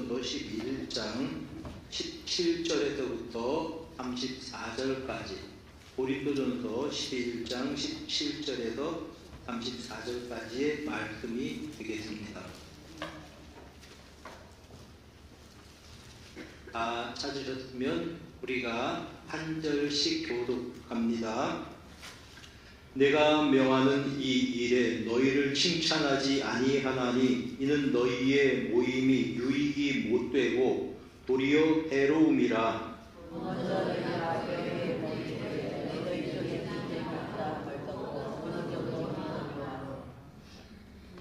고린도전서 11장 17절에서부터 34절까지, 고린도전서 11장 17절에서 34절까지의 말씀이 되겠습니다. 다 찾으셨으면 우리가 한 절씩 교독합니다. 내가 명하는 이 일에 너희를 칭찬하지 아니하나니 이는 너희의 모임이 유익이 못되고 도리어 해로움이라.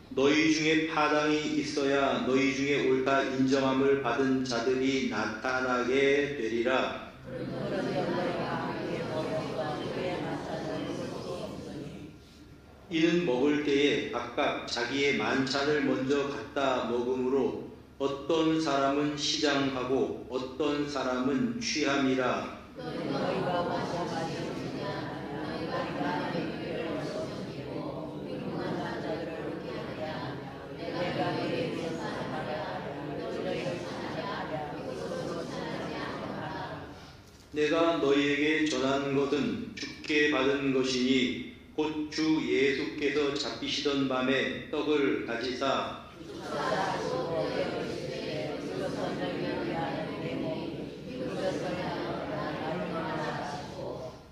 너희 중에 파당이 있어야 너희 중에 옳다 인정함을 받은 자들이 나타나게 되리라. 이는 먹을 때에 각각 자기의 만찬을 먼저 갖다 먹음으로 어떤 사람은 시장하고 어떤 사람은 취함이라. 내가 너희에게 전한 것은 주께 받은 것이니 곧 주 예수께서 잡히시던 밤에 떡을 가지사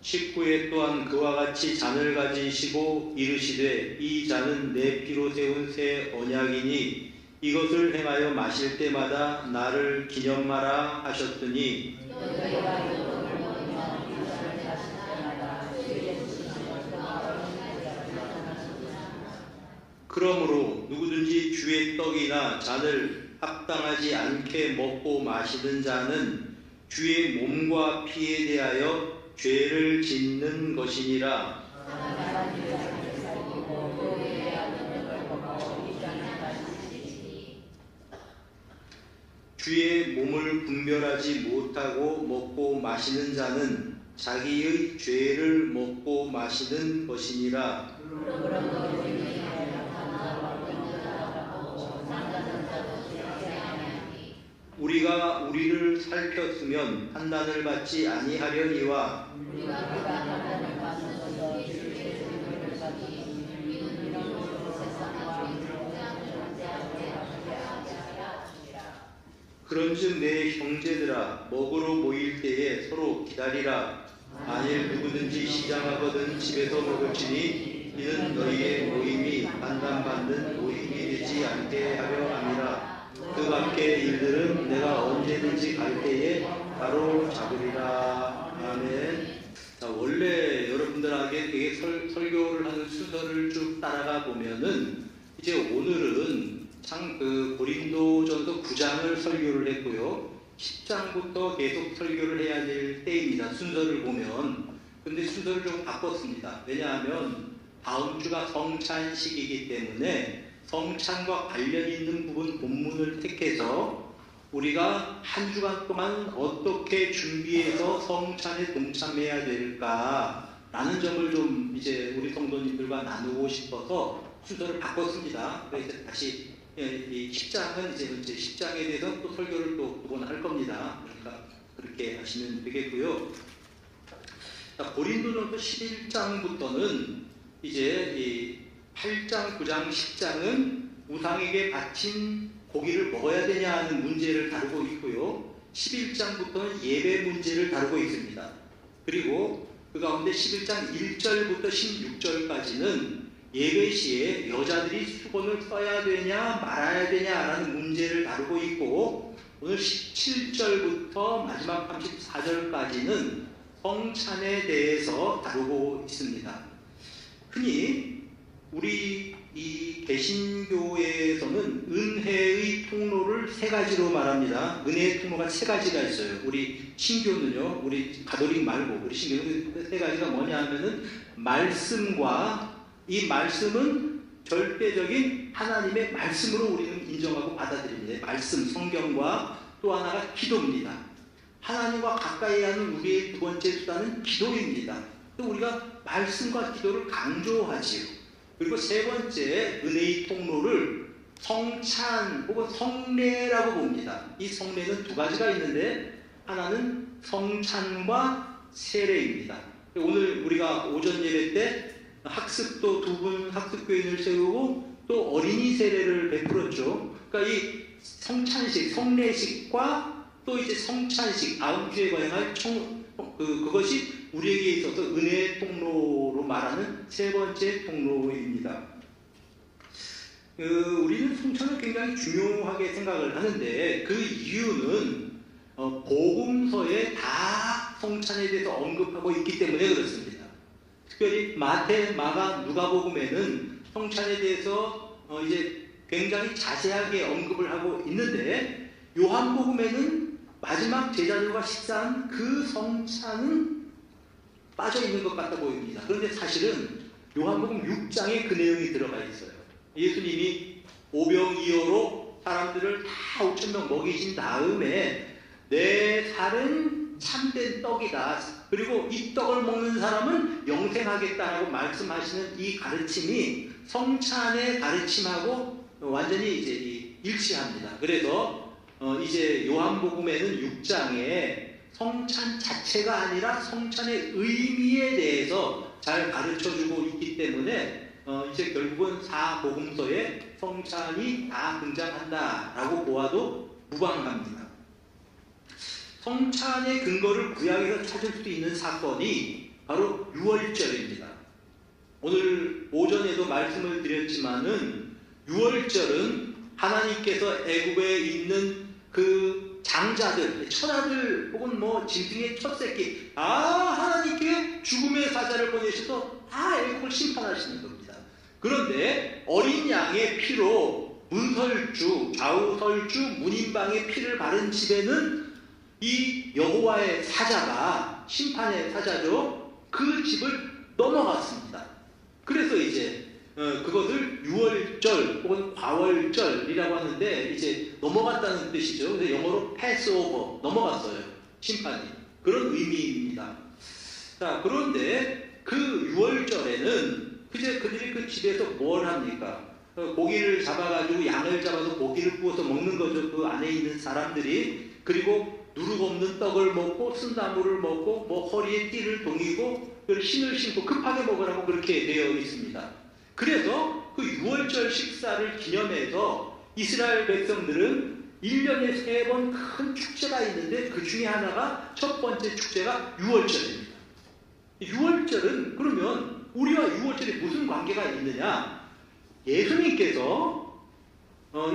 식후에 또한 그와 같이 잔을 가지시고 이르시되 이 잔은 내 피로 세운 새 언약이니 이것을 행하여 마실 때마다 나를 기념하라 하셨더니 그러므로 누구든지 주의 떡이나 잔을 합당하지 않게 먹고 마시는 자는 주의 몸과 피에 대하여 죄를 짓는 것이니라. 주의 몸을 분별하지 못하고 먹고 마시는 자는 자기의 죄를 먹고 마시는 것이니라. 우리가 우리를 살폈으면 판단을 받지 아니하려니와 그런즉 내 형제들아 먹으러 모일 때에 서로 기다리라. 만일 누구든지 시장하거든 집에서 먹을지니 이는 너희의 모임이 판단받는 모임이 되지 않게 하려 함이라. 그 밖의 일들은 내가 언제든지 갈 때에 바로 잡으리라. 아멘. 자, 원래 여러분들에게 되게 설교를 하는 순서를 쭉 따라가 보면은 이제 오늘은 참 그 고린도전서 9장을 설교를 했고요. 10장부터 계속 설교를 해야 될 때입니다. 순서를 보면. 근데 순서를 좀 바꿨습니다. 왜냐하면 다음 주가 성찬식이기 때문에 성찬과 관련 있는 부분 본문을 택해서 우리가 한 주간 동안 어떻게 준비해서 성찬에 동참해야 될까라는 점을 좀 이제 우리 성도님들과 나누고 싶어서 순서를 바꿨습니다. 그래서 다시 이 10장은 이제 10장에 대해서 또 설교를 또 두 번 할 겁니다. 그러니까 그렇게 하시면 되겠고요. 고린도전서 11장부터는 이제 이 8장, 9장, 10장은 우상에게 바친 고기를 먹어야 되냐 하는 문제를 다루고 있고요. 11장부터는 예배 문제를 다루고 있습니다. 그리고 그 가운데 11장 1절부터 16절까지는 예배 시에 여자들이 수건을 써야 되냐 말아야 되냐라는 문제를 다루고 있고, 오늘 17절부터 마지막 34절까지는 성찬에 대해서 다루고 있습니다. 흔히 우리 이 개신교에서는 은혜의 통로를 세 가지로 말합니다. 은혜의 통로가 세 가지가 있어요. 우리 신교는요, 우리 가톨릭 말고 우리 신교는 세 가지가 뭐냐 하면은 말씀과, 이 말씀은 절대적인 하나님의 말씀으로 우리는 인정하고 받아들입니다. 말씀, 성경과 또 하나가 기도입니다. 하나님과 가까이 하는 우리의 두 번째 수단은 기도입니다. 또 우리가 말씀과 기도를 강조하지요. 그리고 세 번째 은혜의 통로를 성찬 혹은 성례라고 봅니다. 이 성례는 두 가지가 있는데 하나는 성찬과 세례입니다. 오늘 우리가 오전 예배 때 학습도 두 분 학습교인을 세우고 또 어린이 세례를 베풀었죠. 그러니까 이 성찬식, 성례식과 또 이제 성찬식, 다음 주에 거행할 그것이 우리에게 있어서 은혜의 통로로 말하는 세 번째 통로입니다. 우리는 성찬을 굉장히 중요하게 생각을 하는데 그 이유는 복음서에 다 성찬에 대해서 언급하고 있기 때문에 그렇습니다. 특별히 마태, 마가, 누가복음에는 성찬에 대해서 이제 굉장히 자세하게 언급을 하고 있는데 요한복음에는 마지막 제자들과 식사한 그 성찬은 빠져 있는 것 같아 보입니다. 그런데 사실은 요한복음 6장에 그 내용이 들어가 있어요. 예수님이 오병이어로 사람들을 다 5,000명 먹이신 다음에 내 살은 참된 떡이다. 그리고 이 떡을 먹는 사람은 영생하겠다라고 말씀하시는 이 가르침이 성찬의 가르침하고 완전히 이제 일치합니다. 그래서 이제 요한복음에는 6장에 성찬 자체가 아니라 성찬의 의미에 대해서 잘 가르쳐주고 있기 때문에 이제 결국은 사복음서에 성찬이 다 등장한다라고 보아도 무방합니다. 성찬의 근거를 구약에서 찾을 수 있는 사건이 바로 유월절입니다. 오늘 오전에도 말씀을 드렸지만은 유월절은 하나님께서 애굽에 있는 그 장자들, 처자들 혹은 뭐 짐승의 첫 새끼 하나님께 죽음의 사자를 보내셔서 다 애굽을 심판하시는 겁니다. 그런데 어린 양의 피로 문설주, 좌우설주, 문인방의 피를 바른 집에는 이 여호와의 사자가 심판의 사자죠. 그 집을 넘어갔습니다. 그래서 이제 그것을 유월절 혹은 과월절이라고 하는데 이제 넘어갔다는 뜻이죠. 그래서 영어로 패스오버, 넘어갔어요. 심판이. 그런 의미입니다. 자, 그런데 그 유월절에는 이제 그들이 그 집에서 뭘 합니까? 고기를 잡아가지고 양을 잡아서 고기를 구워서 먹는 거죠. 그 안에 있는 사람들이. 그리고 누룩 없는 떡을 먹고 쓴나물을 먹고 뭐 허리에 띠를 동이고 신을 신고 급하게 먹으라고 그렇게 되어 있습니다. 그래서 그 유월절 식사를 기념해서 이스라엘 백성들은 1년에 3번 큰 축제가 있는데 그 중에 하나가 첫 번째 축제가 유월절입니다. 유월절은 그러면 우리와 유월절이 무슨 관계가 있느냐? 예수님께서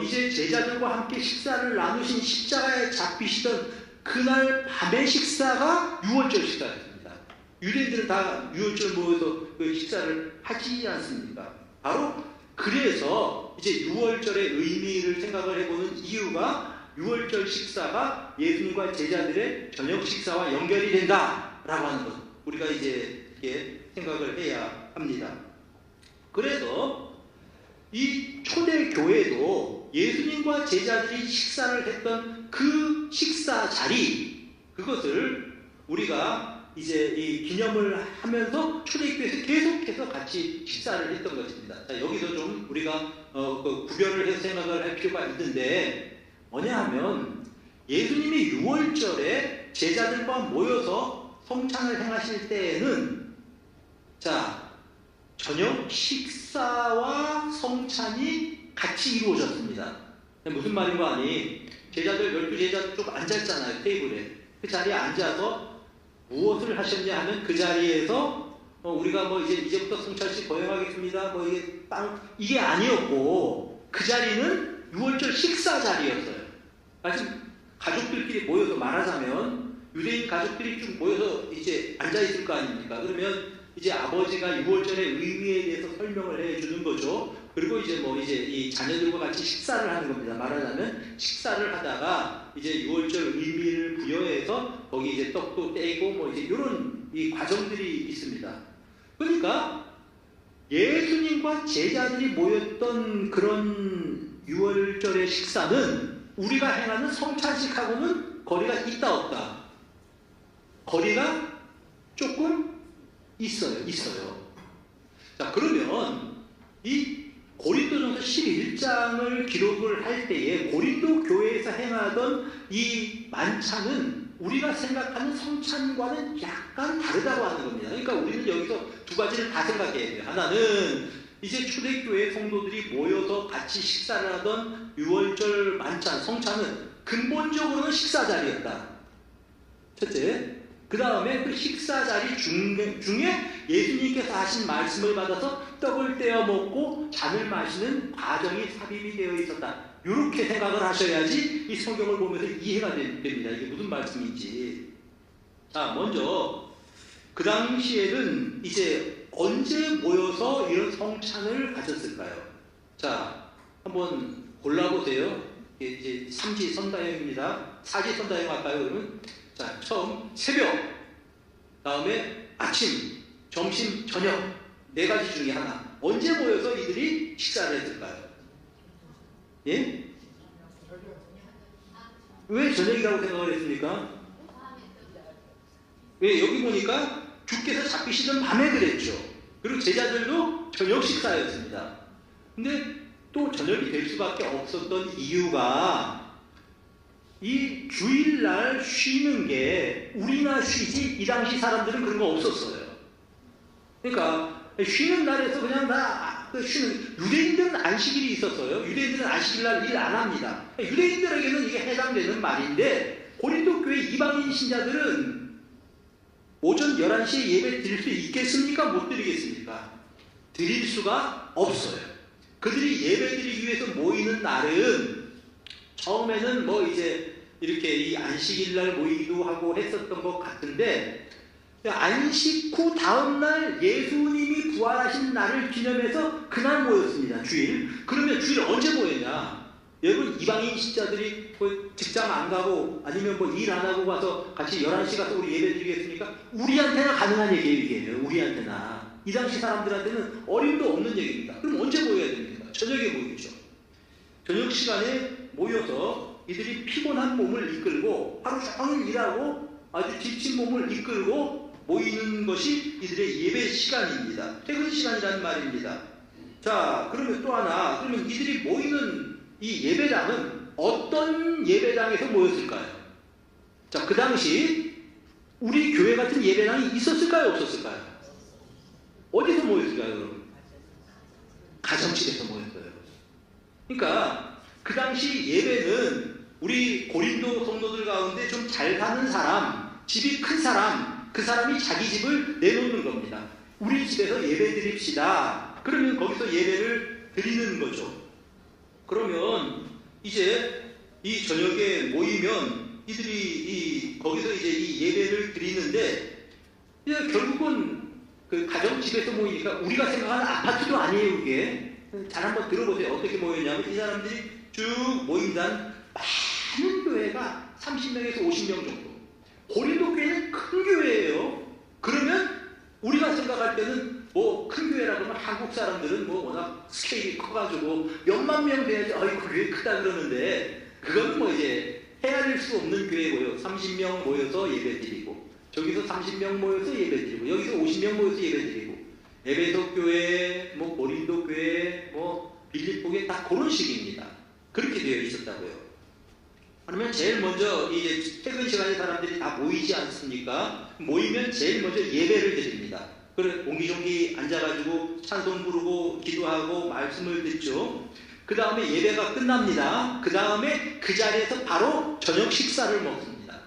이제 제자들과 함께 식사를 나누신 십자가에 잡히시던 그날 밤의 식사가 유월절 식사였습니다. 유대인들은 다 유월절 모여서 그 식사를 하지 않습니까? 바로 그래서 이제 유월절의 의미를 생각을 해보는 이유가 유월절 식사가 예수님과 제자들의 저녁 식사와 연결이 된다라고 하는 것. 우리가 이제 이렇게 생각을 해야 합니다. 그래서 이 초대 교회도 예수님과 제자들이 식사를 했던 그 식사 자리, 그것을 우리가 이제 이 기념을 하면서 초대교회에서 계속해서 같이 식사를 했던 것입니다. 자, 여기서 좀 우리가 구별을 해서 생각을 할 필요가 있는데 뭐냐 하면 예수님이 유월절에 제자들과 모여서 성찬을 행하실 때에는 자, 저녁 식사와 성찬이 같이 이루어졌습니다. 무슨 말인가 하니 제자들 12제자 쭉 앉았잖아요. 테이블에. 그 자리에 앉아서 무엇을 하셨냐 하면 그 자리에서 우리가 뭐 이제부터 성찬식 거행하겠습니다. 뭐 이게 아니었고 그 자리는 유월절 식사 자리였어요. 마치 가족들끼리 모여서 말하자면 유대인 가족들이 쭉 모여서 이제 앉아 있을 거 아닙니까? 그러면 이제 아버지가 유월절의 의미에 대해서 설명을 해주는 거죠. 그리고 이제 이 자녀들과 같이 식사를 하는 겁니다. 말하자면 식사를 하다가 이제 유월절 의미를 부여해서 거기 이제 떡도 떼고 뭐 이제 이런 이 과정들이 있습니다. 그러니까 예수님과 제자들이 모였던 그런 유월절의 식사는 우리가 행하는 성찬식하고는 거리가 있다 없다. 거리가 조금 있어요. 자, 그러면 이 고린도전서 11장을 기록을 할 때에 고린도 교회에서 행하던 이 만찬은 우리가 생각하는 성찬과는 약간 다르다고 하는 겁니다. 그러니까 우리는 여기서 두 가지를 다 생각해야 돼요. 하나는 이제 초대교회 성도들이 모여서 같이 식사를 하던 유월절 만찬, 성찬은 근본적으로는 식사 자리였다. 첫째. 그 다음에 그 식사 자리 중에 예수님께서 하신 말씀을 받아서 떡을 떼어 먹고 잔을 마시는 과정이 삽입이 되어 있었다. 이렇게 생각을 하셔야지 이 성경을 보면서 이해가 됩니다. 이게 무슨 말씀인지. 자, 먼저 그 당시에는 이제 언제 모여서 이런 성찬을 가졌을까요? 자, 한번 골라보세요. 이제 삼지선다형입니다. 사지선다형 할까요? 그러면 자, 처음 새벽, 다음에 아침, 점심, 저녁 네 가지 중에 하나. 언제 모여서 이들이 식사를 했을까요? 예? 왜 저녁이라고 생각을 했습니까? 왜? 여기 보니까 주께서 잡히시던 밤에 그랬죠. 그리고 제자들도 저녁 식사였습니다. 근데 또 저녁이 될 수밖에 없었던 이유가 이 주일날 쉬는 게 우리나 쉬지 이 당시 사람들은 그런 거 없었어요. 그러니까 쉬는 날에서 그냥 다 쉬는, 유대인들은 안식일이 있었어요. 유대인들은 안식일날 일 안 합니다. 유대인들에게는 이게 해당되는 말인데 고린도 교회 이방인 신자들은 오전 11시에 예배 드릴 수 있겠습니까? 못 드리겠습니까? 드릴 수가 없어요. 그들이 예배 드리기 위해서 모이는 날은 처음에는 뭐 이제 이렇게 이 안식일날 모이기도 하고 했었던 것 같은데 안식 후 다음날 예수님이 부활하신 날을 기념해서 그날 모였습니다. 주일. 그러면 주일 언제 모였냐? 여러분 이방인 신자들이 뭐 직장 안 가고 아니면 뭐 일 안 하고 가서 같이 11시 가서 우리 예배 드리겠습니까? 우리한테나 가능한 얘기예요. 우리한테나. 이 당시 사람들한테는 어림도 없는 얘기입니다. 그럼 언제 모여야 됩니까? 저녁에 모이죠. 저녁 시간에 모여서 이들이 피곤한 몸을 이끌고 하루 종일 일하고 아주 지친 몸을 이끌고 모이는 것이 이들의 예배 시간입니다. 퇴근 시간이라는 말입니다. 자, 그러면 또 하나, 그러면 이들이 모이는 이 예배당은 어떤 예배당에서 모였을까요? 자, 그 당시 우리 교회 같은 예배당이 있었을까요? 없었을까요? 어디서 모였을까요? 그럼? 가정집에서 모였어요. 그러니까 그 당시 예배는 우리 고린도 성도들 가운데 좀 잘 사는 사람, 집이 큰 사람, 그 사람이 자기 집을 내놓는 겁니다. 우리 집에서 예배 드립시다. 그러면 거기서 예배를 드리는 거죠. 그러면 이제 이 저녁에 모이면 이들이 거기서 이제 이 예배를 드리는데 이제 결국은 그 가정집에서 모이니까 우리가 생각하는 아파트도 아니에요, 그게. 잘 한번 들어보세요. 어떻게 모였냐면 이 사람들이 쭉 모인단 많은 교회가 30명에서 50명 정도. 고린도 교회는 큰 교회예요. 그러면 우리가 생각할 때는 뭐 큰 교회라고 하면 한국 사람들은 뭐 워낙 스케일이 커가지고 몇만 명 돼야지 아이고 교회 크다 그러는데 그건 뭐 이제 헤아릴 수 없는 교회고요. 30명 모여서 예배드리고 저기서 30명 모여서 예배드리고 여기서 50명 모여서 예배드리고 에베소 교회, 뭐 고린도 교회, 뭐 빌립보 교회 다 그런 식입니다. 그렇게 되어 있었다고요. 그러면 제일 먼저 이제 퇴근 시간에 사람들이 다 모이지 않습니까? 모이면 제일 먼저 예배를 드립니다. 그래 옹기종기 앉아가지고 찬송 부르고 기도하고 말씀을 듣죠. 그 다음에 예배가 끝납니다. 그 다음에 그 자리에서 바로 저녁 식사를 먹습니다.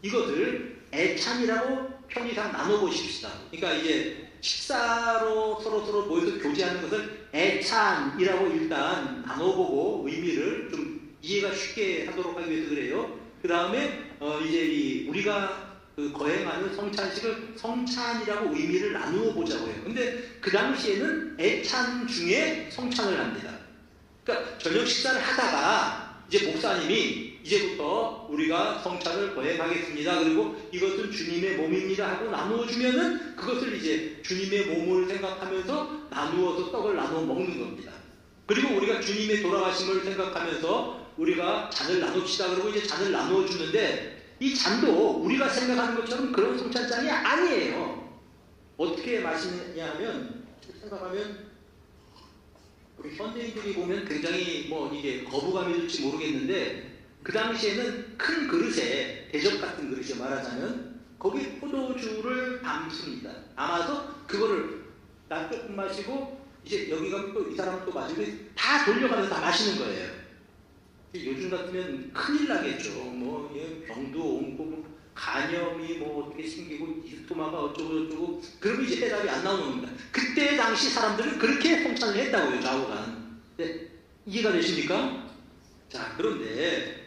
이것을 애찬이라고 편의상 나눠보십시다. 그러니까 이제 식사로 서로 모여서 교제하는 것을 애찬이라고 일단 나눠보고 의미를 좀 이해가 쉽게 하도록 하기 위해서 그래요. 그 다음에 이제 우리가 거행하는 성찬식을 성찬이라고 의미를 나누어 보자고 해요. 근데 그 당시에는 애찬 중에 성찬을 합니다. 그러니까 저녁 식사를 하다가 이제 목사님이 이제부터 우리가 성찬을 거행하겠습니다. 그리고 이것은 주님의 몸입니다 하고 나누어 주면은 그것을 이제 주님의 몸을 생각하면서 나누어서 떡을 나누어 먹는 겁니다. 그리고 우리가 주님의 돌아가심을 생각하면서 우리가 잔을 나눕시다. 그리고 이제 잔을 나누어 주는데 이 잔도 우리가 생각하는 것처럼 그런 성찬잔이 아니에요. 어떻게 마시느냐 하면 생각하면 우리 현대인들이 보면 굉장히 뭐 이게 거부감이 들지 모르겠는데 그 당시에는 큰 그릇에 대접 같은 그릇에 말하자면 거기 포도주를 담습니다. 담아서 그거를 나 조금 마시고 이제 여기 가면 또 이 사람은 또 마시고 다 돌려가면서 다 마시는 거예요. 요즘 같으면 큰일 나겠죠. 뭐 병도 옮고 뭐 간염이 뭐 어떻게 생기고 히스토마가 어쩌고 그러면 이제 해답이 안 나오는 겁니다. 그때 당시 사람들은 그렇게 성찬을 했다고요. 좌우간. 네, 이해가 되십니까? 자, 그런데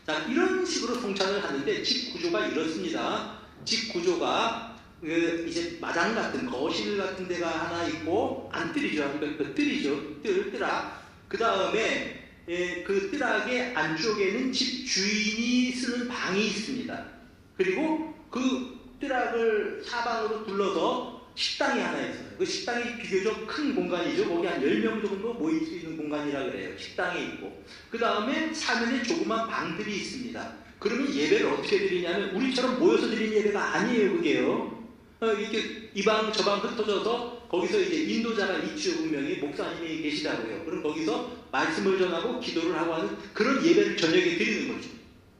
자, 이런 식으로 성찬을 하는데 집 구조가 이렇습니다. 집 구조가 이제 마당 같은 거실 같은 데가 하나 있고 안뜰이죠. 그 뜰이죠. 뜰악. 그 다음에 그 뜰악의 안쪽에는 집 주인이 쓰는 방이 있습니다. 그리고 그 뜰악을 사방으로 둘러서 식당이 하나 있어요. 그 식당이 비교적 큰 공간이죠. 거기 한 10명 정도 모일 수 있는 공간이라 그래요. 식당이 있고. 그 다음에 사면에 조그만 방들이 있습니다. 그러면 예배를 어떻게 드리냐면 우리처럼 모여서 드리는 예배가 아니에요. 그게요. 이렇게 이 방 저 방 흩어져서 거기서 이제 인도자가 있죠. 분명히 목사님이 계시다고요. 그럼 거기서 말씀을 전하고 기도를 하고 하는 그런 예배를 저녁에 드리는 거죠.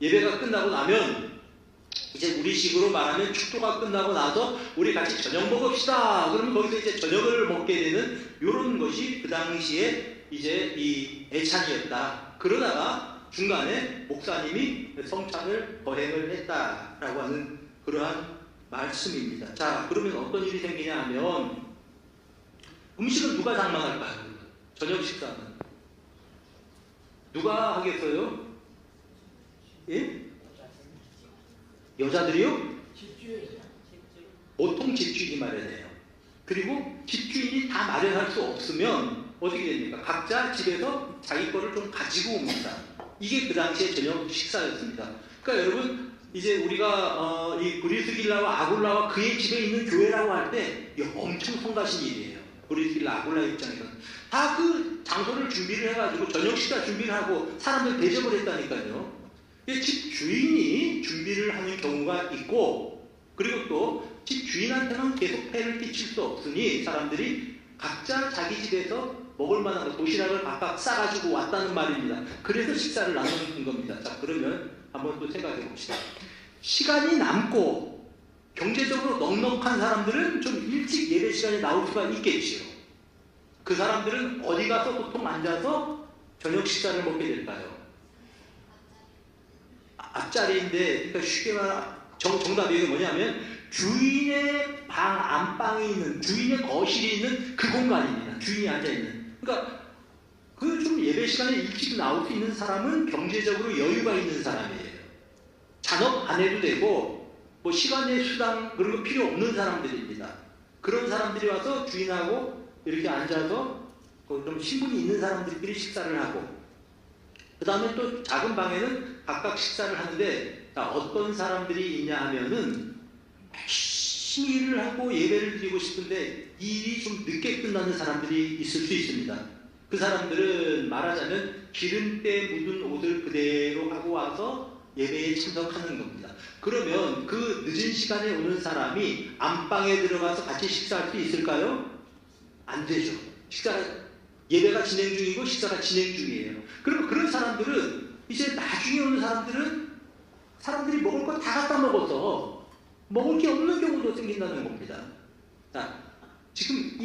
예배가 끝나고 나면 이제 우리식으로 말하면 축도가 끝나고 나서 우리 같이 저녁 먹읍시다. 그러면 거기서 이제 저녁을 먹게 되는 이런 것이 그 당시에 이제 이 애찬이었다. 그러다가 중간에 목사님이 성찬을 거행을 했다라고 하는 그러한 말씀입니다. 자, 그러면 어떤 일이 생기냐 하면 음식은 누가 장만할까요? 저녁 식사는 누가 하겠어요? 예? 여자들이요? 보통 집주인이 마련해요. 그리고 집주인이 다 마련할 수 없으면 어떻게 됩니까? 각자 집에서 자기 거를 좀 가지고 옵니다. 이게 그 당시에 저녁 식사였습니다. 그러니까 여러분 이제 우리가 이 브리스길라와 아굴라와 그의 집에 있는 교회라고 할 때 엄청 성가신 일이에요. 브리스길라 아굴라 입장에서는 다 그 장소를 준비를 해가지고 저녁 식사 준비를 하고 사람들 대접을 했다니까요. 집 주인이 준비를 하는 경우가 있고 그리고 또 집 주인한테는 계속 폐를 끼칠 수 없으니 사람들이 각자 자기 집에서 먹을 만한 도시락을 각각 싸가지고 왔다는 말입니다. 그래서 식사를 나누는 겁니다. 자, 그러면 한번 또 생각해 봅시다. 시간이 남고 경제적으로 넉넉한 사람들은 좀 일찍 예배 시간에 나올 수가 있겠지요. 그 사람들은 어디 가서 보통 앉아서 저녁 식사를 먹게 될까요? 앞자리인데, 그러니까 쉽게 말하면 정답이 뭐냐면 주인의 방 안방에 있는 주인의 거실이 있는 그 공간입니다. 주인이 앉아 있는. 그러니까 그 좀 예배 시간에 일찍 나올 수 있는 사람은 경제적으로 여유가 있는 사람이에요. 잔업 안 해도 되고 뭐 시간의 수당 그런 거 필요 없는 사람들입니다. 그런 사람들이 와서 주인하고 이렇게 앉아서 좀 신분이 있는 사람들끼리 식사를 하고 그 다음에 또 작은 방에는 각각 식사를 하는데 어떤 사람들이 있냐 하면은 열심히 일을 하고 예배를 드리고 싶은데 일이 좀 늦게 끝나는 사람들이 있을 수 있습니다. 그 사람들은 말하자면 기름때 묻은 옷을 그대로 하고 와서 예배에 참석하는 겁니다. 그러면 그 늦은 시간에 오는 사람이 안방에 들어가서 같이 식사할 수 있을까요? 안 되죠. 예배가 진행 중이고 식사가 진행 중이에요. 그러면 그런 사람들은 이제 나중에 오는 사람들이 먹을 거 다 갖다 먹어서 먹을 게 없는 경우도 생긴다는 겁니다. 자, 지금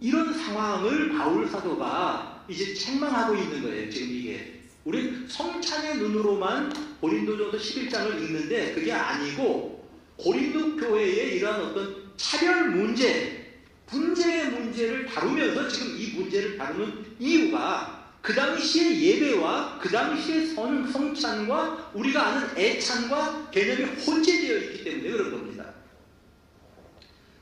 이런 상황을 바울 사도가 이제 책망하고 있는 거예요. 지금 이게 우리 성찬의 눈으로만 고린도전서 11장을 읽는데 그게 아니고 고린도 교회의 이러한 어떤 차별 문제, 분쟁의 문제를 다루면서 지금 이 문제를 다루는 이유가 그 당시의 예배와 그 당시의 성찬과 우리가 아는 애찬과 개념이 혼재되어 있기 때문에 그런 겁니다.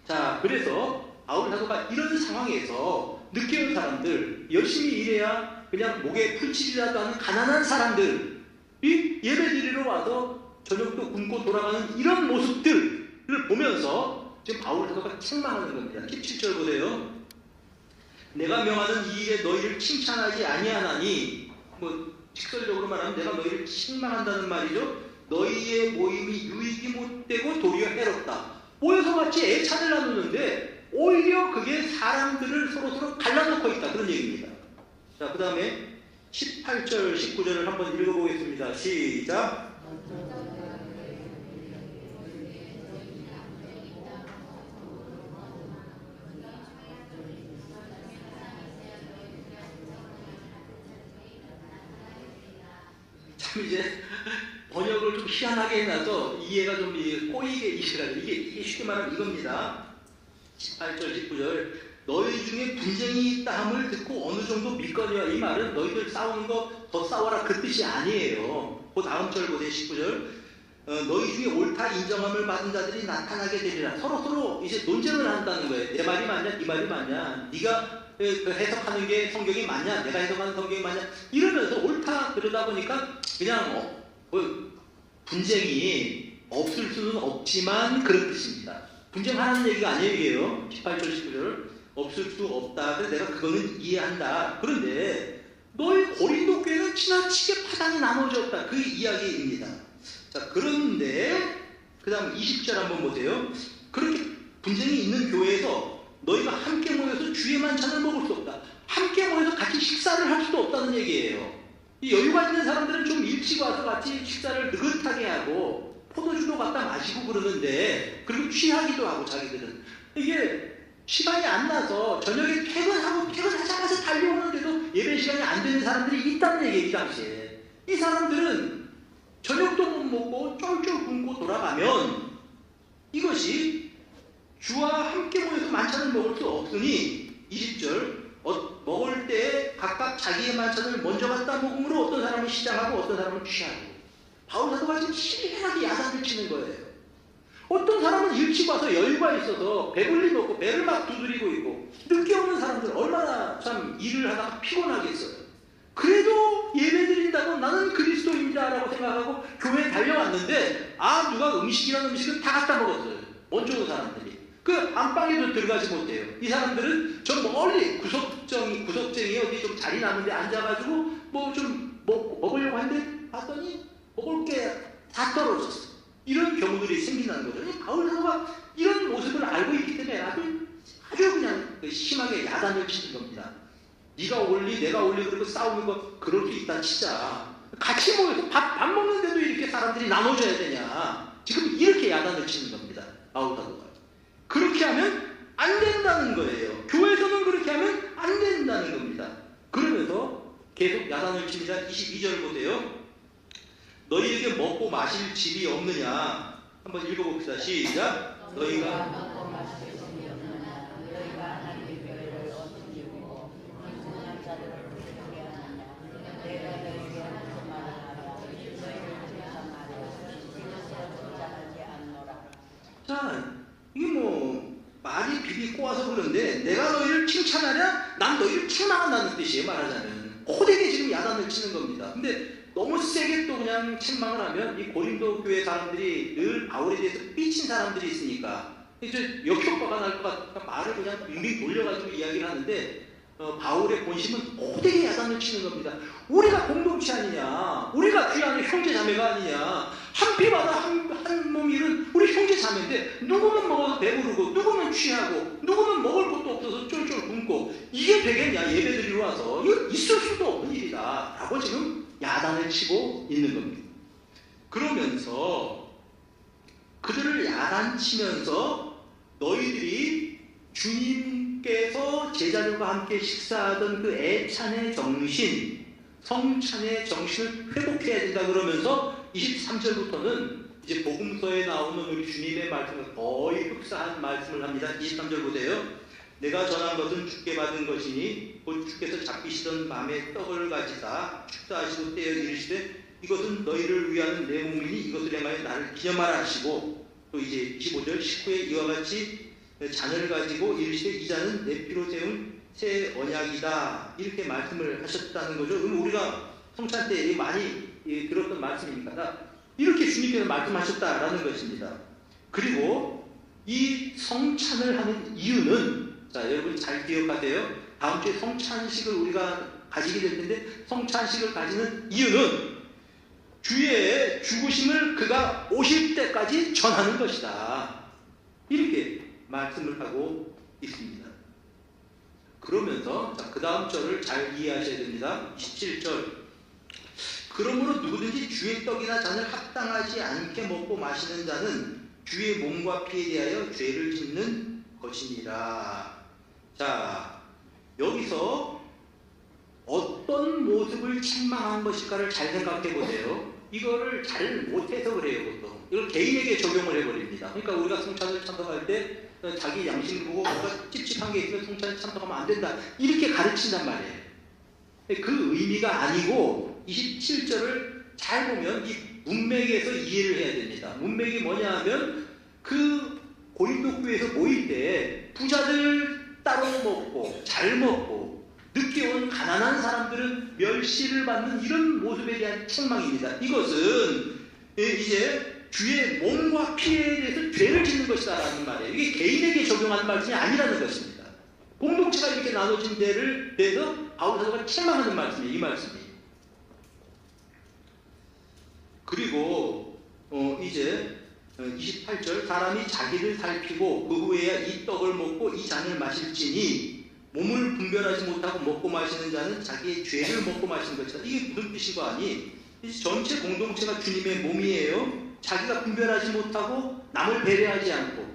자, 그래서 바울 사도가 이런 상황에서 늦게 온 사람들, 열심히 일해야 그냥 목에 풀칠이라도 하는 가난한 사람들이 예배 드리러 와서 저녁도 굶고 돌아가는 이런 모습들을 보면서 지금 바울 사도가 책망하는 겁니다. 17절 보세요. 내가 명하는 이 일에 너희를 칭찬하지 아니하나니, 직설적으로 말하면 내가 너희를 책망한다는 말이죠. 너희의 모임이 유익이 못되고 도리어 해롭다. 모여서 같이 애찬을 나누는데 오히려 그게 사람들을 서로 갈라놓고 있다. 그런 얘기입니다. 자, 그 다음에 18절, 19절을 한번 읽어보겠습니다. 시작. 참 이제 번역을 좀 희한하게 해놔서 이해가 좀 꼬이게 이해가지고 이게 쉽게 말하면 이겁니다. 18절, 19절. 너희 중에 분쟁이 있다 함을 듣고 어느 정도 믿거니와. 이 말은 너희들 싸우는 거 더 싸워라 그 뜻이 아니에요. 그 다음 절 보세요. 19절. 너희 중에 옳다 인정함을 받은 자들이 나타나게 되리라. 서로 이제 논쟁을 한다는 거예요. 내 말이 맞냐, 네 말이 맞냐, 네가 그 해석하는 게 성경이 맞냐, 내가 해석하는 성경이 맞냐, 이러면서 옳다. 그러다 보니까 그냥 분쟁이 없을 수는 없지만 그런 뜻입니다. 분쟁하는 얘기가 아니에요. 이게요. 18절 19절 없을 수 없다. 그래서 내가 그거는 이해한다. 그런데 너희 고린도 교회는 지나치게 파당이 나눠졌다. 그 이야기입니다. 자, 그런데 그 다음 20절 한번 보세요. 그렇게 분쟁이 있는 교회에서 너희가 함께 모여서 주의 만찬을 먹을 수 없다. 함께 모여서 같이 식사를 할 수도 없다는 얘기예요. 이 여유가 있는 사람들은 좀 일찍 와서 같이 식사를 느긋하게 하고 포도주도 갖다 마시고 그러는데, 그리고 취하기도 하고 자기들은 이게 시간이 안 나서 저녁에 퇴근하자마자 달려오는데도 예배 시간이 안 되는 사람들이 있다는 얘기예요. 이 당시에 이 사람들은 저녁도 못 먹고 쫄쫄 굶고 돌아가면 이것이 주와 함께 모여서 만찬을 먹을 수 없으니 20절 먹을 때 각각 자기의 만찬을 먼저 갖다 먹음으로 어떤 사람은 시장하고 어떤 사람은 취하고. 바울 사도가 지금 심하게 야단을 치는 거예요. 어떤 사람은 일찍 와서 여유가 있어서 배불리 먹고 배를 막 두드리고 있고, 늦게 오는 사람들 얼마나 참 일을 하다가 피곤하겠어요. 그래도 예배 드린다고 나는 그리스도인자라고 생각하고 교회에 달려왔는데, 누가 음식이라는 음식을 다 갖다 먹었어요. 먼저 온 사람들이. 그 안방에도 들어가지 못해요. 이 사람들은 저 멀리 구석쟁이 어디 좀 자리 나는데 앉아가지고 뭐 좀 먹으려고 했는데 봤더니 먹을 게 다 떨어졌어. 이런 경우들이 생긴다는 거죠. 바울 사도가 이런 모습을 알고 있기 때문에 아주 그냥 심하게 야단을 치는 겁니다. 네가 올리 내가 올리 그러고 싸우는 거 그럴 수 있다 치자. 같이 모여서 밥 먹는데도 이렇게 사람들이 나눠줘야 되냐. 지금 이렇게 야단을 치는 겁니다. 바울 사도가. 그렇게 하면 안 된다는 거예요. 교회에서는 그렇게 하면 안 된다는 겁니다. 그러면서 계속 야단을 칩니다. 22절 보세요. 너희에게 먹고 마실 집이 없느냐. 한번 읽어봅시다. 시작. 너희가 자, 이게 뭐 말이 비비 꼬아서 그런데 내가 너희를 칭찬하랴? 난 너희를 책망한다는 뜻이에요. 말하자면 호되게 지금 야단을 치는 겁니다. 근데 너무 세게 또 그냥 책망을 하면 이 고린도 교회 사람들이 늘 바울에 대해서 삐친 사람들이 있으니까 이제 역효과가 날 것 같으니까 말을 그냥 빙빙 돌려가지고 이야기를 하는데, 바울의 본심은 호되게 야단을 치는 겁니다. 우리가 공동체 아니냐, 우리가 귀하는 형제 자매가 아니냐, 한 피마다 한 몸일은 우리 형제 자매인데 누구는 먹어서 배부르고 누구는 취하고 누구는 먹을 것도 없어서 쫄쫄 굶고 이게 되겠냐. 예배드리러 와서 이거 있을 수도 없는 일이다 라고 지금 야단을 치고 있는 겁니다. 그러면서 그들을 야단치면서 너희들이 주님께서 제자들과 함께 식사하던 그 애찬의 정신, 성찬의 정신을 회복해야 된다 그러면서 23절부터는 이제 복음서에 나오는 우리 주님의 말씀을 거의 흡사한 말씀을 합니다. 23절 보세요. 내가 전한 것은 주께 받은 것이니 곧 주께서 잡히시던 밤에 떡을 가지사 축사하시고 떼어 이르시되 이것은 너희를 위하는 내 몸이니 이것을 행하여 나를 기념하라 하시고, 또 이제 25절 식후에 이와 같이 잔을 가지고 이르시되 이 잔은 내 피로 세운 새 언약이다 이렇게 말씀을 하셨다는 거죠. 그럼 우리가 성찬 때 많이 들었던 말씀이니까 이렇게 주님께서 말씀하셨다라는 것입니다. 그리고 이 성찬을 하는 이유는, 자 여러분 잘 기억하세요. 다음 주에 성찬식을 우리가 가지게 될 텐데, 성찬식을 가지는 이유는 주의 죽으심을 그가 오실 때까지 전하는 것이다 이렇게 말씀을 하고 있습니다. 그러면서 그 다음 절을 잘 이해하셔야 됩니다. 27절. 그러므로 누구든지 주의 떡이나 잔을 합당하지 않게 먹고 마시는 자는 주의 몸과 피에 대하여 죄를 짓는 것이니라. 자, 여기서 어떤 모습을 책망한 것일까를 잘 생각해 보세요. 이거를 잘 못해서 그래요, 보통. 이걸 개인에게 적용을 해버립니다. 그러니까 우리가 성찬을 참석할 때 자기 양심을 보고 뭔가 찝찝한 게 있으면 성찬에 참석하면 안 된다. 이렇게 가르친단 말이에요. 그 의미가 아니고 27절을 잘 보면 이 문맥에서 이해를 해야 됩니다. 문맥이 뭐냐 하면 그 고린도 교회에서 모일 때 부자들 따로 먹고 잘 먹고 늦게 온 가난한 사람들은 멸시를 받는 이런 모습에 대한 책망입니다. 이것은 이제 주의 몸과 피에 대해서 죄를 짓는 것이다 라는 말이에요. 이게 개인에게 적용하는 말씀이 아니라는 것입니다. 공동체가 이렇게 나눠진 데를 대해서 바울 사도가 책망하는 말씀이에요. 이 말씀이. 그리고 이제 28절 사람이 자기를 살피고 그 후에야 이 떡을 먹고 이 잔을 마실지니 몸을 분별하지 못하고 먹고 마시는 자는 자기의 죄를 먹고 마시는 것이다. 이게 무슨 뜻이고 하니 전체 공동체가 주님의 몸이에요. 자기가 분별하지 못하고 남을 배려하지 않고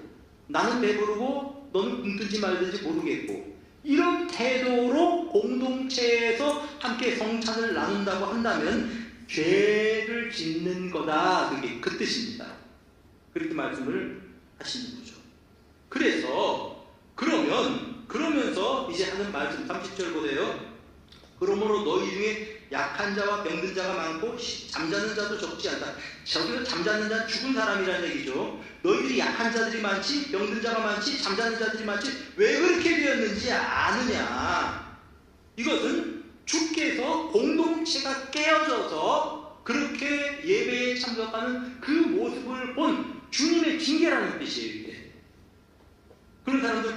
나는 배부르고 너는 굶든지 말든지 모르겠고 이런 태도로 공동체에서 함께 성찬을 나눈다고 한다면 죄를 짓는 거다. 그게 그 뜻입니다. 그렇게 말씀을 하시는 거죠. 그래서 그러면서 이제 하는 말씀 30절 보세요. 그러므로 너희 중에 약한 자와 병든 자가 많고 잠자는 자도 적지 않다. 저기서 잠자는 자는 죽은 사람이라는 얘기죠. 너희들이 약한 자들이 많지 병든 자가 많지 잠자는 자들이 많지 왜 그렇게 되었는지 아느냐. 이것은 주께서 공동체가 깨어져서 그렇게 예배에 참석하는 그 모습을 본 주님의 징계라는 뜻이에요. 이게. 그런 사람들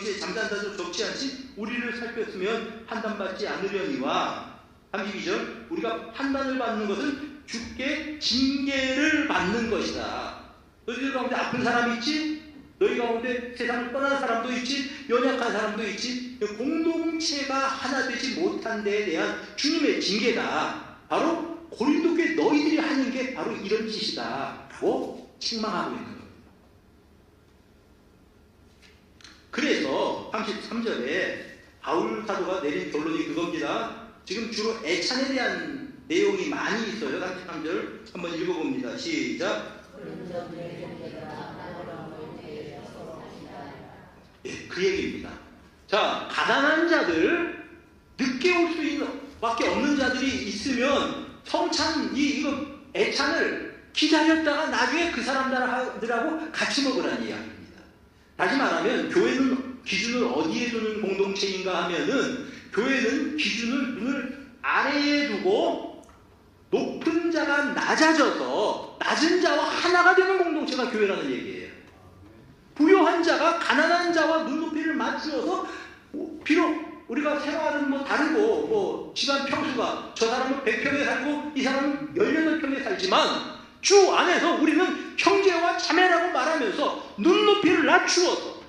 이제 잠자는 자도 적지 않지 우리를 살폈으면 판단받지 않으려니와 32절 우리가 판단을 받는 것은 주께 징계를 받는 것이다. 너희들 가운데 아픈 사람이 있지 너희 가운데 세상을 떠난 사람도 있지 연약한 사람도 있지 공동체가 하나 되지 못한 데에 대한 주님의 징계다. 바로 고린도 교회 너희들이 하는 게 바로 이런 짓이다 라고 책망하고 있는 겁니다. 그래서 33절에 바울 사도가 내린 결론이 그겁니다. 지금 주로 애찬에 대한 내용이 많이 있어요. 33절 한번 읽어봅니다. 시작. 예, 그 얘기입니다. 자, 가난한 자들, 늦게 올 수 있는 밖에 없는 자들이 있으면 성찬, 이거 애찬을 기다렸다가 나중에 그 사람들하고 같이 먹으라는 이야기입니다. 다시 말하면 교회는 기준을 어디에 두는 공동체인가 하면은 교회는 기준을 눈을 아래에 두고 높은 자가 낮아져서 낮은 자와 하나가 되는 공동체가 교회라는 얘기예요. 부유한 자가 가난한 자와 눈높이를 맞추어서 비록 우리가 생활은 뭐 다르고 집안 평수가 저 사람은 100평에 살고 이 사람은 18평에 살지만 주 안에서 우리는 형제와 자매라고 말하면서 눈높이를 낮추어서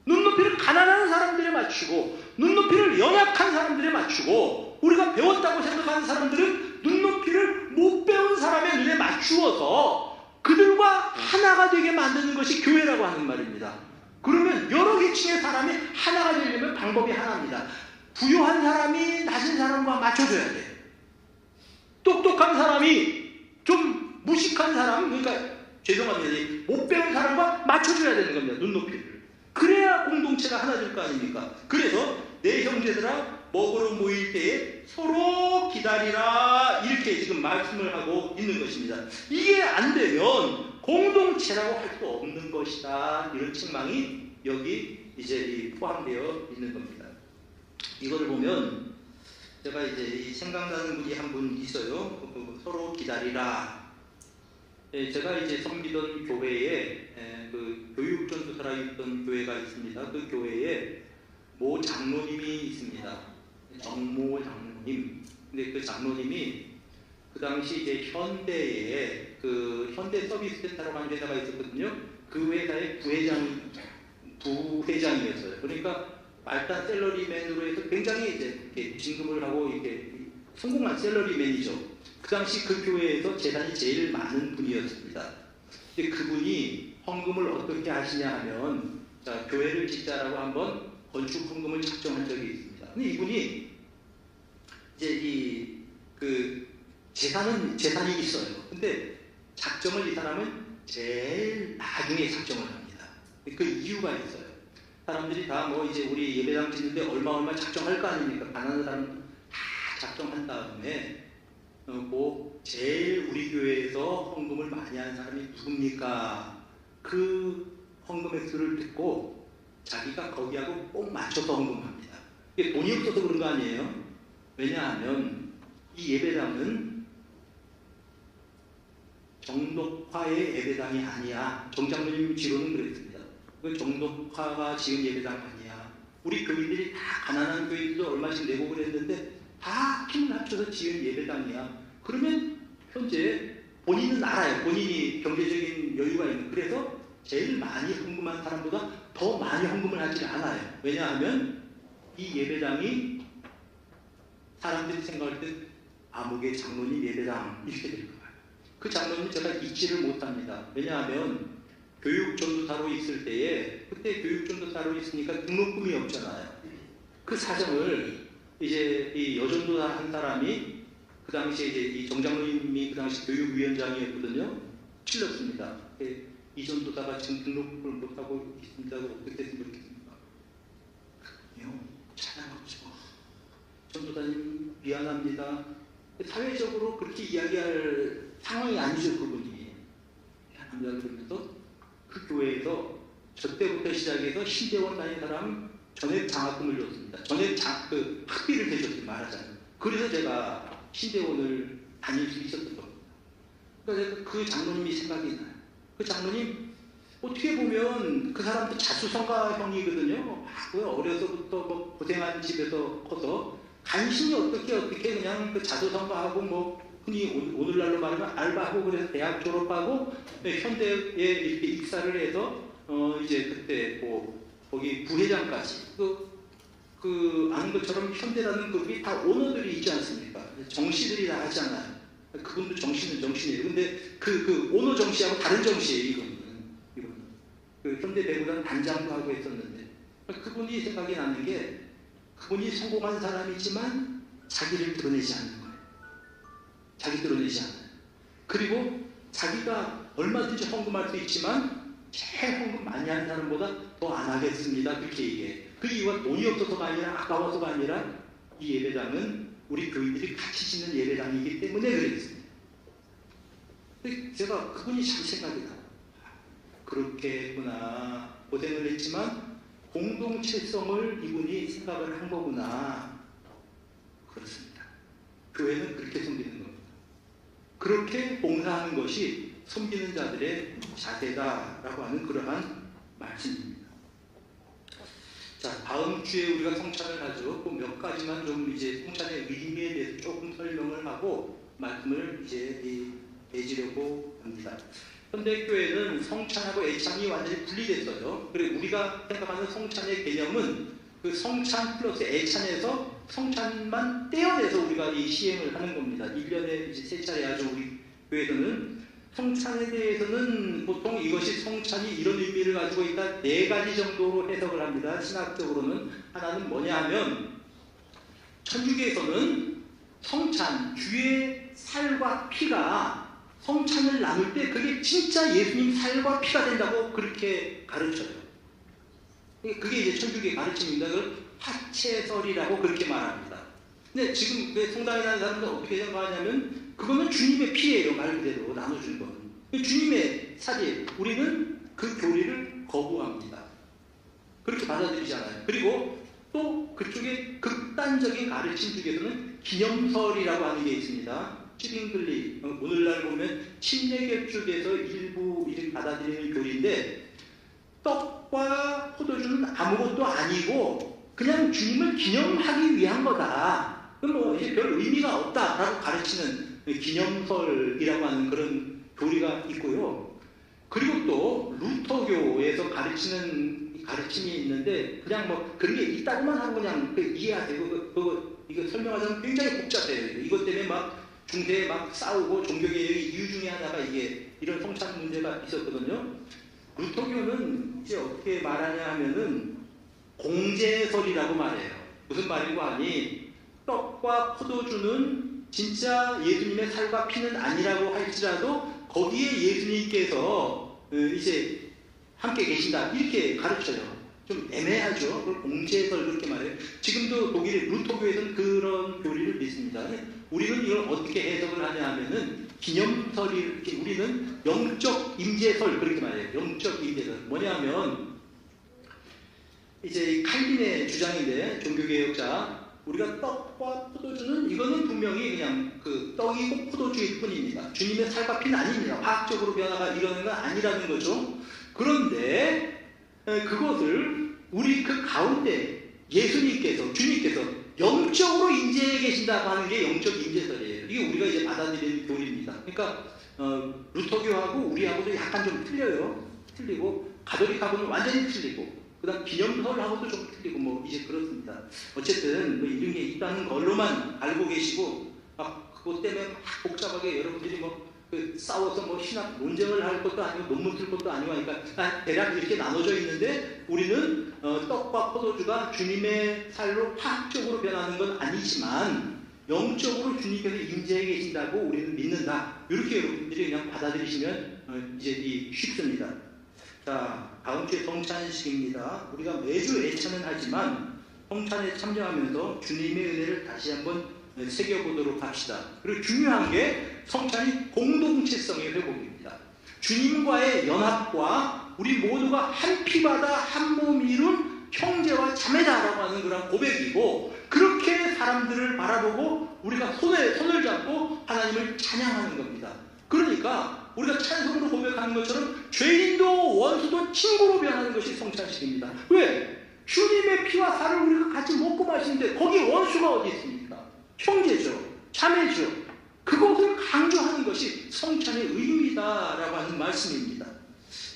눈높이를 가난한 사람들에 맞추고 눈높이를 연약한 사람들에 맞추고 우리가 배웠다고 생각하는 사람들은 눈높이를 못 배운 사람의 눈에 맞추어서 그들과 하나가 되게 만드는 것이 교회라고 하는 말입니다. 그러면 여러 계층의 사람이 하나가 되려면 방법이 하나입니다. 부유한 사람이 낮은 사람과 맞춰줘야 돼요. 똑똑한 사람이 좀 무식한 사람, 그러니까 죄송합니다. 못 배운 사람과 맞춰줘야 되는 겁니다. 눈높이를. 그래야 공동체가 하나 될 거 아닙니까? 그래서 내 형제들아 먹으러 모일 때에 서로 기다리라 이렇게 지금 말씀을 하고 있는 것입니다. 이게 안 되면 공동체라고 할 수 없는 것이다. 이런 책망이 여기 이제 포함되어 있는 겁니다. 이거를 보면 제가 이제 생각나는 분이 한 분 있어요. 서로 기다리라. 제가 이제 섬기던 교회에 그 교육전도사라 있던 교회가 있습니다. 그 교회에 모 장로님이 있습니다. 정모 장로님. 근데 그 장로님이 그 당시 이제 현대에 그 현대 서비스 센터라고 하는 회사가 있었거든요. 그 회사의 부회장이었어요. 그러니까 말단 셀러리맨으로 해서 굉장히 이제 이렇게 진급을 하고 이렇게 성공한 셀러리맨이죠. 그 당시 그 교회에서 재산이 제일 많은 분이었습니다. 근데 그분이 헌금을 어떻게 하시냐 하면, 자, 교회를 짓자라고 한번 건축 헌금을 작정한 적이 있습니다. 근데 이분이 이제 그 재산이 있어요. 근데 작정을 이 사람은 제일 나중에 작정을 합니다. 그 이유가 있어요. 사람들이 다 뭐 이제 우리 예배당 짓는데 얼마 작정할 거 아닙니까? 가난한 사람은 다 작정한 다음에 뭐 제일 우리 교회에서 헌금을 많이 한 사람이 누굽니까? 그 헌금 액수를 듣고 자기가 거기하고 꼭 맞춰서 헌금합니다. 이게 돈이 없어서 그런 거 아니에요? 왜냐하면 이 예배당은 정독화의 예배당이 아니야. 정장로님 지로는 그랬습니다. 그 정독화가 지은 예배당 아니야. 우리 교인들이 다 가난한 교인들도 얼마씩 내고 그랬는데 다 힘을 합쳐서 지은 예배당이야. 그러면 현재 본인은 알아요. 본인이 경제적인 여유가 있는. 그래서 제일 많이 헌금한 사람보다 더 많이 헌금을 하지 않아요. 왜냐하면 이 예배당이 사람들이 생각할 때 아무개 장로님 예배당 이렇게 될 거예요. 그 장로님 제가 잊지를 못합니다. 왜냐하면 교육전도사로 있을 때에, 그때 교육전도사로 있으니까 등록금이 없잖아요. 그 사정을 이제 이 여전도사 한 사람이 그 당시에 이제 이 정장로님이 그 당시 교육위원장이었거든요. 찔렀습니다. 이 전도사가 지금 등록금을 못하고 있습니다고 어떻게 생각했습니까? 그럼요, 찬양하죠. 전도사님 미안합니다. 사회적으로 그렇게 이야기할 상황이 아니죠, 그분이. 미안합니다. 그러면서 그 교회에서 저 때부터 시작해서 신대원 다닌 사람 전액 장학금을 줬습니다. 전액 학비를 대줬어요, 말하자면. 그래서 제가 신대원을 다닐 수 있었던 겁니다. 그러니까 그 장로님이 생각이 나요. 그 장로님 어떻게 보면 그 사람도 자수성가형이거든요. 어려서부터 뭐 고생한 집에서 커서 간신히 어떻게 그냥 그 자수성가하고 뭐 흔히 오늘날로 말하면 알바하고 그래서 대학 졸업하고 현대에 이렇게 입사를 해서 이제 그때 뭐 거기 부회장까지 아는 것처럼 현대라는 그룹이 다 오너들이 있지 않습니까? 정씨들이 다 하잖아요. 그분도 정씨는 정씨예요. 근데 그 오너 정씨하고 다른 정씨예요. 이거는 그 현대 배구단 단장도 하고 했었는데 그분이 생각이 나는 게 그분이 성공한 사람이지만 자기를 드러내지 않는 거예요. 자기 드러내지 않아요. 그리고 자기가 얼마든지 헌금할 수 있지만 제일 헌금 많이 하는 사람보다 더 안 하겠습니다. 그렇게 얘기해. 그 이유가 돈이 없어서가 아니라 아까워서가 아니라 이 예배당은 우리 교인들이 같이 짓는 예배당이기 때문에 그랬습니다. 제가 그분이 참 생각이 나요. 그렇게 했구나. 고생을 했지만 공동체성을 이분이 생각을 한 거구나. 그렇습니다. 교회는 그렇게 섬기는 겁니다. 그렇게 봉사하는 것이 섬기는 자들의 자세다라고 하는 그러한 말씀입니다. 자, 다음 주에 우리가 성찬을 하죠. 그 몇 가지만 좀 이제 성찬의 의미에 대해서 조금 설명을 하고 말씀을 이제 내지려고 합니다. 현대교회는 성찬하고 애찬이 완전히 분리됐어요. 그리고 우리가 생각하는 성찬의 개념은 그 성찬 플러스 애찬에서 성찬만 떼어내서 우리가 이 시행을 하는 겁니다. 1년에 이제 3차례 하죠. 우리 교회에서는 성찬에 대해서는 보통 이것이 성찬이 이런 의미를 가지고 있다 4가지 정도로 해석을 합니다. 신학적으로는 하나는 뭐냐 하면 천주교에서는 성찬, 주의 살과 피가 성찬을 나눌 때 그게 진짜 예수님 살과 피가 된다고 그렇게 가르쳐요. 그게 이제 천주교의 가르침입니다. 그걸 화채설이라고 그렇게 말합니다. 근데 지금 성당에 가는 사람들은 어떻게 생각하냐면 그거는 주님의 피예요. 말 그대로 나눠준 건. 주님의 살이에요. 우리는 그 교리를 거부합니다. 그렇게 받아들이잖아요. 그리고 또 그쪽에 극단적인 가르침 중에서는 기념설이라고 하는 게 있습니다. 찌빙글리, 오늘날 보면 침례교 쪽에서 일부 이렇게 받아들이는 교리인데 떡과 포도주는 아무것도 아니고 그냥 주님을 기념하기 위한 거다. 뭐 이제 별 의미가 없다라고 가르치는 기념설이라고 하는 그런 교리가 있고요. 그리고 또 루터교에서 가르치는 가르침이 있는데 그냥 뭐 그런 게 있다고만 하고 그냥 이해하세요. 이거 설명하자면 굉장히 복잡해요. 이것 때문에 막 중세에 막 싸우고 종교개혁의 이유 중에 하나가 이게 이런 성찬 문제가 있었거든요. 루터교는 이제 어떻게 말하냐 하면은 공제설이라고 말해요. 무슨 말이고 하니 떡과 포도주는 진짜 예수님의 살과 피는 아니라고 할지라도 거기에 예수님께서 이제 함께 계신다 이렇게 가르쳐요. 좀 애매하죠. 그걸 공제설 그렇게 말해요. 지금도 독일의 루터교에서는 그런 교리를 믿습니다. 우리는 이걸 어떻게 해석을 하냐 하면은 기념설이 이렇게 우리는 영적 임재설 그렇게 말해요. 영적 임재설 뭐냐면 이제 칼빈의 주장인데 종교개혁자 우리가 떡과 포도주는 이거는 분명히 그냥 그 떡이고 포도주일 뿐입니다. 주님의 살과 피는 아닙니다. 화학적으로 변화가 일어나는 건 아니라는 거죠. 그런데 그것을 우리 그 가운데 예수님께서 주님께서 영적으로 임재해 계신다고 하는 게 영적 임재설이에요. 이게 우리가 이제 받아들이는 교리입니다. 그러니까 루터교하고 우리하고도 약간 좀 틀려요. 틀리고 가톨릭하고는 완전히 틀리고 그다음 기념설하고도 좀 틀리고 뭐 이제 그렇습니다. 어쨌든 뭐 이런 게 있다는 걸로만 알고 계시고 그것 때문에 막 복잡하게 여러분들이 싸워서 신학 논쟁을 할 것도 아니고 논문 쓸 것도 아니고 하니까 대략 이렇게 나눠져 있는데 우리는 떡과 포도주가 주님의 살로 화학적으로 변하는 건 아니지만 영적으로 주님께서 임재해 계신다고 우리는 믿는다. 이렇게 여러분들이 그냥 받아들이시면 이제 쉽습니다. 자, 다음 주에 성찬식입니다. 우리가 매주 애찬은 하지만 성찬에 참여하면서 주님의 은혜를 다시 한번 새겨보도록 합시다. 그리고 중요한 게 성찬이 공동체성의 회복입니다. 주님과의 연합과 우리 모두가 한 피바다 한 몸 이룬 형제와 자매다라고 하는 그런 고백이고 그렇게 사람들을 바라보고 우리가 손을 잡고 하나님을 찬양하는 겁니다. 그러니까 우리가 찬송으로 고백하는 것처럼 죄인도 원수도 친구로 변하는 것이 성찬식입니다. 왜? 주님의 피와 살을 우리가 같이 먹고 마시는데 거기 원수가 어디 있습니까? 형제죠. 자매죠. 그것을 강조하는 것이 성찬의 의미다라고 하는 말씀입니다.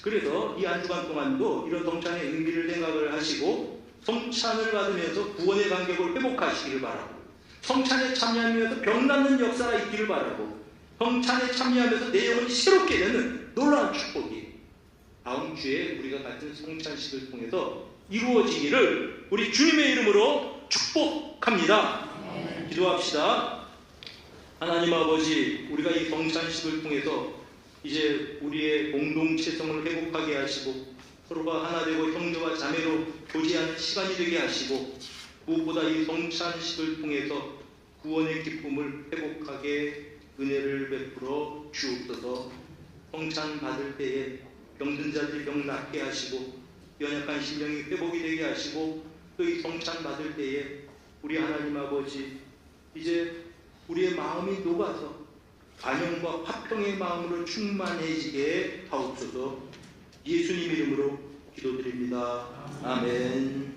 그래서 이 한 주간 동안도 이런 성찬의 의미를 생각을 하시고 성찬을 받으면서 구원의 간격을 회복하시기를 바라고 성찬에 참여하면서 병 낫는 역사가 있기를 바라고 성찬에 참여하면서 내 영혼이 새롭게 되는 놀라운 축복이 다음 주에 우리가 같은 성찬식을 통해서 이루어지기를 우리 주님의 이름으로 축복합니다. 기도합시다. 하나님 아버지, 우리가 이 성찬식을 통해서 이제 우리의 공동체성을 회복하게 하시고 서로가 하나 되고 형제와 자매로 교제하는 시간이 되게 하시고 무엇보다 이 성찬식을 통해서 구원의 기쁨을 회복하게 은혜를 베풀어 주옵소서. 성찬 받을 때에 병든 자들이 병 낫게 하시고 연약한 심령이 회복이 되게 하시고 또 이 성찬 받을 때에 우리 하나님 아버지 이제 우리의 마음이 녹아서 관용과 화평의 마음으로 충만해지게 하옵소서. 예수님 이름으로 기도드립니다. 아멘.